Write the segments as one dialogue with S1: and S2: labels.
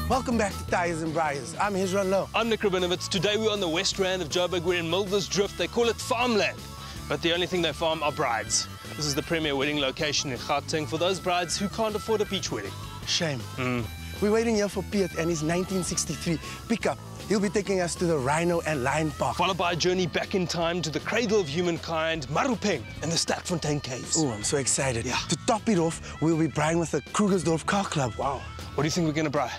S1: Welcome back to Tyres Braaiers. I'm Hezron Louw.
S2: I'm Nik Rabinowitz. Today we're on the west rand of Joburg. We're in Muldersdrift. They call it farmland, but the only thing they farm are brides. This is the premier wedding location in Gauteng for those brides who can't afford a beach wedding.
S1: Shame. We're waiting here for Pierre and his 1963 pickup. He'll be taking us to the Rhino and Lion Park.
S2: Followed by a journey back in time to the cradle of humankind, Marupeng and the Sterkfontein caves.
S1: Oh, I'm so excited.
S2: Yeah.
S1: To top it off, we'll be braaiing with the Krugersdorp car club.
S2: Wow. What do you think we're going to braai?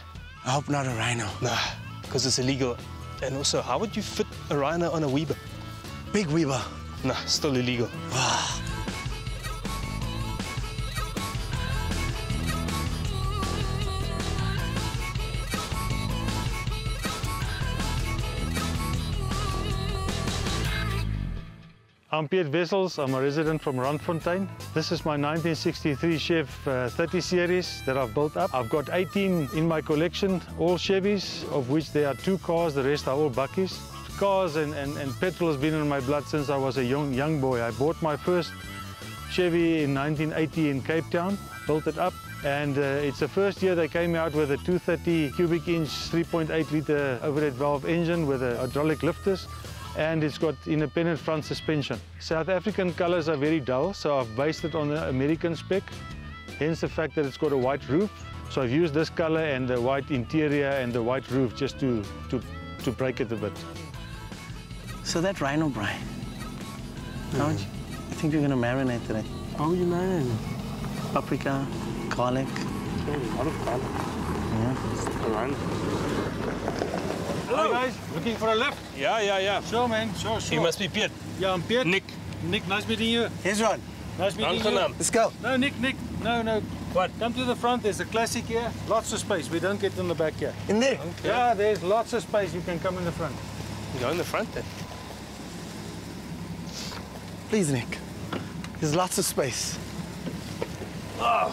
S1: I hope not a Rhino.
S2: Nah, because it's illegal. And also, how would you fit a Rhino on a Weber?
S1: Big Weber.
S2: Nah, still illegal.
S3: I'm Pierre. I'm a resident from Sterkfontein. This is my 1963 Chev 30 series that I've built up. I've got 18 in my collection, all Chevys, of which there are 2 cars, the rest are all bakkies. Cars and petrol has been in my blood since I was a young boy. I bought my first Chevy in 1980 in Cape Town, built it up, and it's the first year they came out with a 230 cubic inch 3.8 litre overhead valve engine with hydraulic lifters. And it's got independent front suspension. South African colours are very dull, so I've based it on the American spec, hence the fact that it's got a white roof. So I've used this colour and the white interior and the white roof just to break it a bit.
S1: So that Rhino braai, how would you think you're going to marinate it?
S2: How would you marinate it?
S1: Paprika, garlic.
S2: A lot of garlic.
S1: Yeah.
S2: A Rhino.
S3: Hello guys, looking for a lift?
S2: Yeah.
S3: Sure man, sure.
S2: You must be Pierre.
S3: Yeah, I'm Pierre.
S2: Nik.
S3: Nik, nice meeting you.
S1: Hezron,
S3: Nice meeting you.
S1: let's go.
S3: No, Nik, no.
S2: What?
S3: Come to the front, there's a classic here. Lots of space, we don't get in the back here.
S1: In there.
S2: Okay.
S3: Yeah, there's lots of space, you can come in the front.
S2: Go in the front then.
S1: Please, Nik. There's lots of space.
S2: Oh,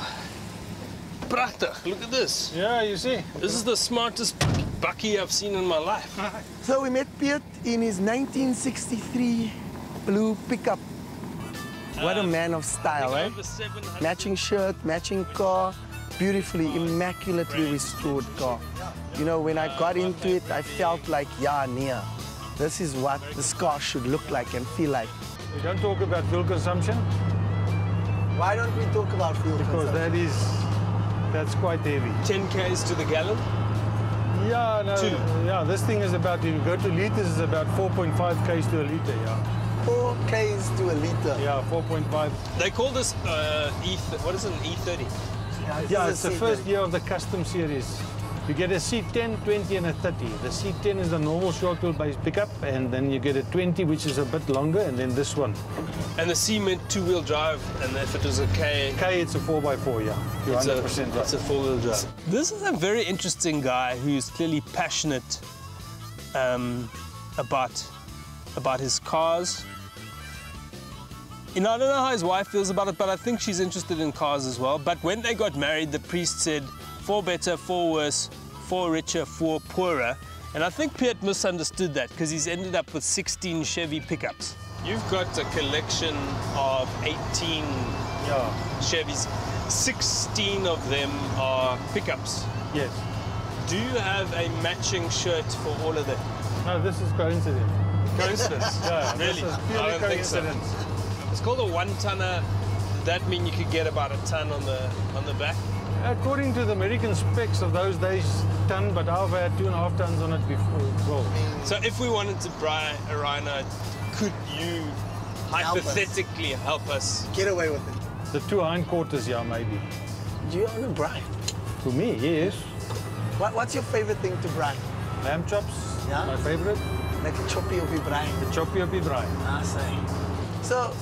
S2: prachtig. Look at this.
S3: Yeah, you see.
S2: This is the smartest bakkie I've seen in my life.
S1: So we met Pierre in his 1963 blue pickup. What a man of style, eh?
S2: Over 700.
S1: Matching shirt, matching car, beautifully, immaculately restored car. You know, when I got into it, I felt like, yeah, Nia, this is what this car should look like and feel like.
S3: We don't talk about fuel consumption.
S1: Why don't we talk about fuel
S3: Because that's quite heavy.
S2: 10 k's to the gallon.
S3: Yeah, no.
S2: 2.
S3: Yeah, this thing is about, if you go to liters, it's about 4.5 k's to a liter, yeah.
S1: 4 k's to a liter.
S3: Yeah, 4.5.
S2: They call this what is it, an E30?
S3: Yeah, it's the first year of the custom series. You get a C10, 20 and a 30. The C10 is the normal short wheelbase pickup, and then you get a 20, which is a bit longer, and then this one.
S2: And the C meant 2-wheel drive, and if it was a K...
S3: K, it's a 4x4, yeah. You're 100% right.
S2: It's a 4-wheel drive. This is a very interesting guy who's clearly passionate about his cars. You know, I don't know how his wife feels about it, but I think she's interested in cars as well. But when they got married, the priest said, 4 better, 4 worse, 4 richer, 4 poorer. And I think Pierre misunderstood that because he's ended up with 16 Chevy pickups. You've got a collection of 18 Chevys. 16 of them are pickups.
S3: Yes.
S2: Do you have a matching shirt for all of them?
S3: No, this is coincidence.
S2: Coincidence?
S3: Yeah,
S2: Really?
S3: this is purely
S2: I don't think so.
S3: coincidence.
S2: It's called a 1-tonner. Does that mean you could get about a ton on the back?
S3: According to the American specs of those days, ton, but I've had 2.5 tons on it before as well.
S2: So if we wanted to braai a Rhino, could you hypothetically help us?
S1: Get away with it.
S3: The 2 hindquarters, yeah, maybe.
S1: Do you own a braai?
S3: For me, yes.
S1: What's your favorite thing to braai?
S3: Lamb chops,
S1: Yeah?
S3: my favorite.
S1: Like a choppy of your braai.
S3: The choppy of braai.
S1: I say. So,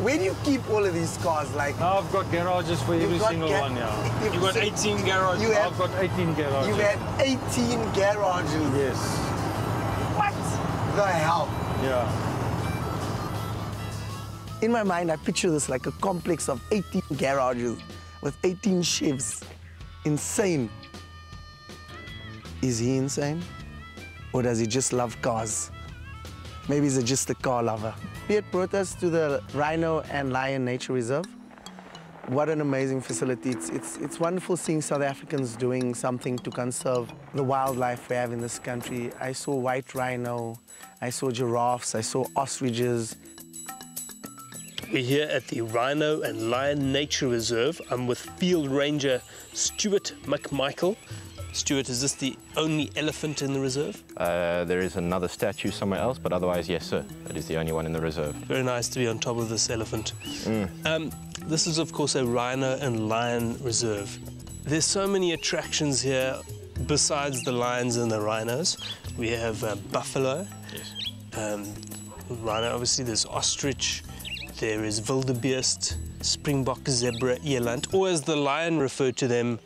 S1: where do you keep all of these cars? Like,
S3: Now I've got garages for every single one, yeah.
S2: You've got 18 garages.
S1: You have,
S3: I've got 18 garages.
S1: you had 18 garages.
S3: Yes.
S1: What the hell?
S3: Yeah.
S1: In my mind, I picture this like a complex of 18 garages with 18 Chevs. Insane. Is he insane? Or does he just love cars? Maybe he's just a car lover. Pierre brought us to the Rhino and Lion Nature Reserve. What an amazing facility. It's wonderful seeing South Africans doing something to conserve the wildlife we have in this country. I saw white rhino, I saw giraffes, I saw ostriches.
S2: We're here at the Rhino and Lion Nature Reserve. I'm with Field Ranger Stuart McMichael. Stuart, is this the only elephant in the reserve?
S4: There is another statue somewhere else, but otherwise, yes, sir. It is the only one in the reserve.
S2: Very nice to be on top of this elephant. This is, of course, a Rhino and Lion Reserve. There's so many attractions here besides the lions and the rhinos. We have buffalo. Yes. Rhino, obviously, there's ostrich. There is wildebeest, springbok, zebra, eland, or as the lion referred to them,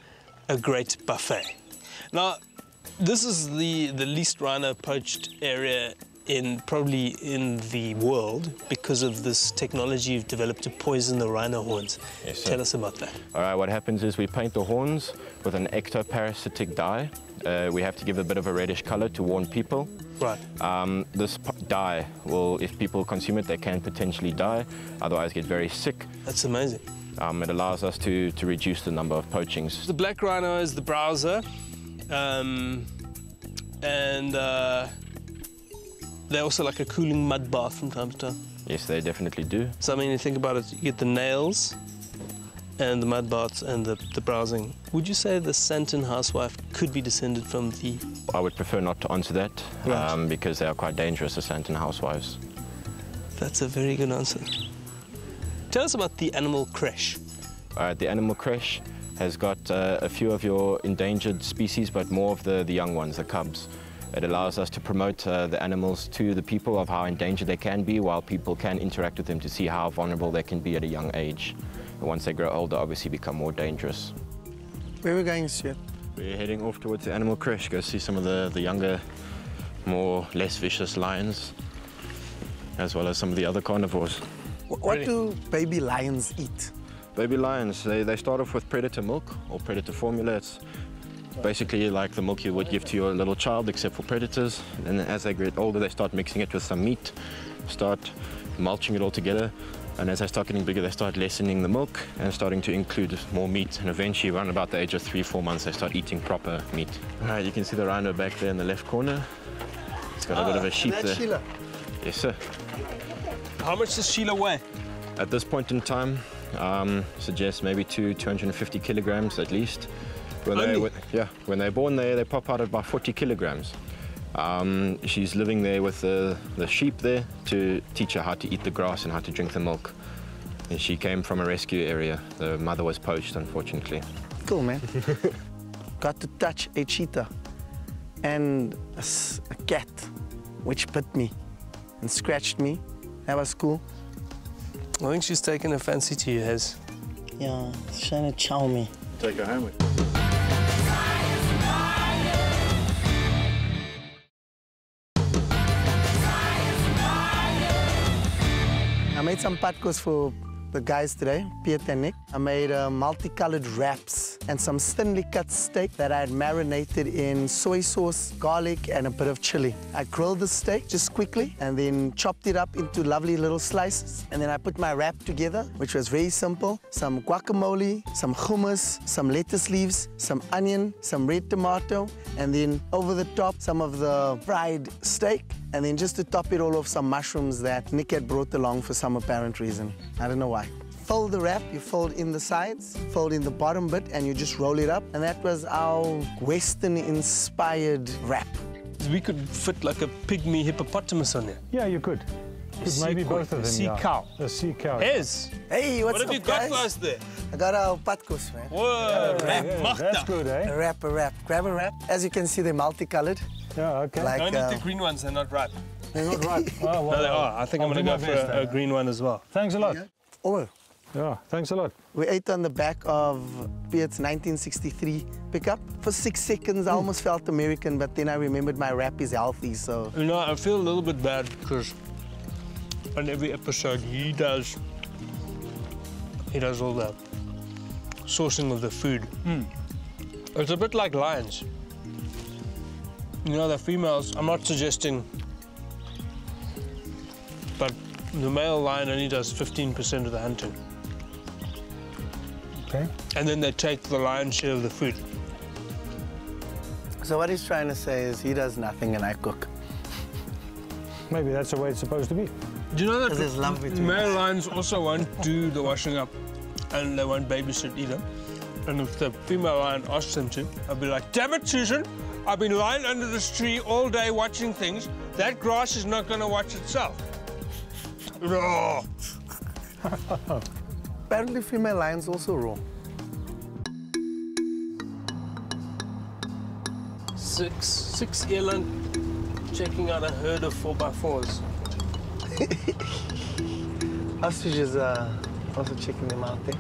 S2: a great buffet. Now, this is the least rhino poached area probably in the world because of this technology you've developed to poison the rhino horns.
S4: Yes, sir.
S2: Tell us about that.
S4: All right, what happens is we paint the horns with an ectoparasitic dye. We have to give a bit of a reddish color to warn people.
S2: Right.
S4: This dye will, if people consume it, they can potentially die, otherwise get very sick.
S2: That's amazing.
S4: It allows us to reduce the number of poachings.
S2: The black rhino is the browser, they also like a cooling mud bath from time to time.
S4: Yes, they definitely do.
S2: So I mean, you think about it, you get the nails and the mud baths and the browsing. Would you say the Santon housewife could be descended from the...
S4: I would prefer not to answer that,
S2: Right.
S4: because they are quite dangerous, the Santon housewives.
S2: That's a very good answer. Tell us about the animal creche.
S4: All right, the animal creche has got a few of your endangered species, but more of the young ones, the cubs. It allows us to promote the animals to the people of how endangered they can be, while people can interact with them to see how vulnerable they can be at a young age. And once they grow older, obviously become more dangerous.
S1: Where are we going, Stuart?
S4: We're heading off towards the animal creche, go see some of the younger, less vicious lions, as well as some of the other carnivores.
S1: What do baby lions eat?
S4: Baby lions, they start off with predator milk or predator formula. It's basically like the milk you would give to your little child, except for predators. And as they get older, they start mixing it with some meat, start mulching it all together. And as they start getting bigger, they start lessening the milk and starting to include more meat. And eventually, around about the age of 3-4 months, they start eating proper meat. All right, you can see the rhino back there in the left corner. It's got a bit of a sheep there.
S1: Sheila.
S4: Yes, sir.
S2: How much does Sheila weigh?
S4: At this point in time, suggest maybe 250 kilograms at least. When they're born, they pop out at about 40 kilograms. She's living there with the sheep there to teach her how to eat the grass and how to drink the milk. And she came from a rescue area. The mother was poached, unfortunately.
S1: Cool, man. Got to touch a cheetah and a cat, which bit me and scratched me. That was cool.
S2: I think she's taken a fancy to you, Hez.
S1: Yeah, she's trying to chow me.
S3: Take her home with you.
S1: I made some patkos for the guys today, Pierre and Nik. I made multicolored wraps and some thinly cut steak that I had marinated in soy sauce, garlic, and a bit of chili. I grilled the steak just quickly and then chopped it up into lovely little slices. And then I put my wrap together, which was very simple. Some guacamole, some hummus, some lettuce leaves, some onion, some red tomato, and then over the top, some of the fried steak. And then just to top it all off, some mushrooms that Nik had brought along for some apparent reason. I don't know why. Fold the wrap, you fold in the sides, fold in the bottom bit, and you just roll it up. And that was our Western-inspired wrap.
S2: We could fit like a pygmy hippopotamus on there.
S3: Yeah, you could. Maybe both of them.
S2: Sea cow.
S3: A sea cow.
S2: Hez,
S1: Hey, what's
S2: what have
S1: up,
S2: you got
S1: guys?
S2: for us there?
S1: I got our patkos, man.
S2: Whoa,
S3: Yeah, that's good, eh?
S1: A wrap. Grab a wrap. As you can see, they're multicolored.
S3: Yeah, okay.
S1: Like,
S2: Don't eat the green ones, they're not ripe.
S3: They're not right. Oh, well,
S2: No, they are. I think I'm
S3: I'll
S2: going to
S3: do
S2: go
S3: my
S2: for
S3: best,
S2: a green one as well.
S3: Thanks a lot.
S1: Oh,
S3: Yeah, thanks a lot.
S1: we ate on the back of Pierre's 1963 pickup. For 6 seconds, I almost felt American, but then I remembered my wrap is healthy, so...
S2: You know, I feel a little bit bad because on every episode he does all the sourcing of the food. It's a bit like lions. You know, the females, I'm not suggesting, but the male lion only does 15% of the hunting.
S3: Okay.
S2: And then they take the lion's share of the food.
S1: So what he's trying to say is he does nothing and I cook.
S3: Maybe that's the way it's supposed to be.
S2: Do you know that
S1: 'Cause there's love between
S2: male
S1: us.
S2: lions also won't do the washing up and they won't babysit either? And if the female lion asks them to, I'll be like, damn it, Susan, I've been lying under this tree all day watching things. That grass is not going to watch itself. No.
S1: Apparently female lions also roar.
S2: Six eland checking out a herd of 4x4s.
S1: Ostriches are also checking them out there.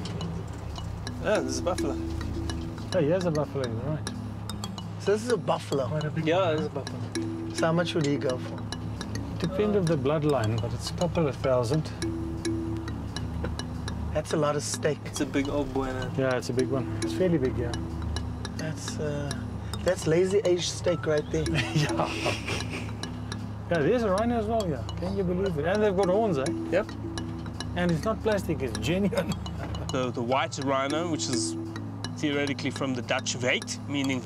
S2: Yeah, this is a buffalo.
S3: Oh, here's a buffalo, you're right.
S1: So this is a buffalo.
S3: Quite a big
S2: Yeah,
S3: one.
S2: this is a buffalo.
S1: So how much would he go for?
S3: Depend of the bloodline, but it's a couple of thousand.
S1: That's a lot of steak.
S2: It's a big old boy now.
S3: Yeah, it's a big one. It's fairly big, yeah.
S1: That's lazy aged steak right there.
S3: Yeah. Yeah, there's a rhino as well, yeah. Can you believe it? And they've got horns, eh?
S2: Yep.
S3: And it's not plastic, it's genuine.
S2: The white rhino, which is theoretically from the Dutch veet, meaning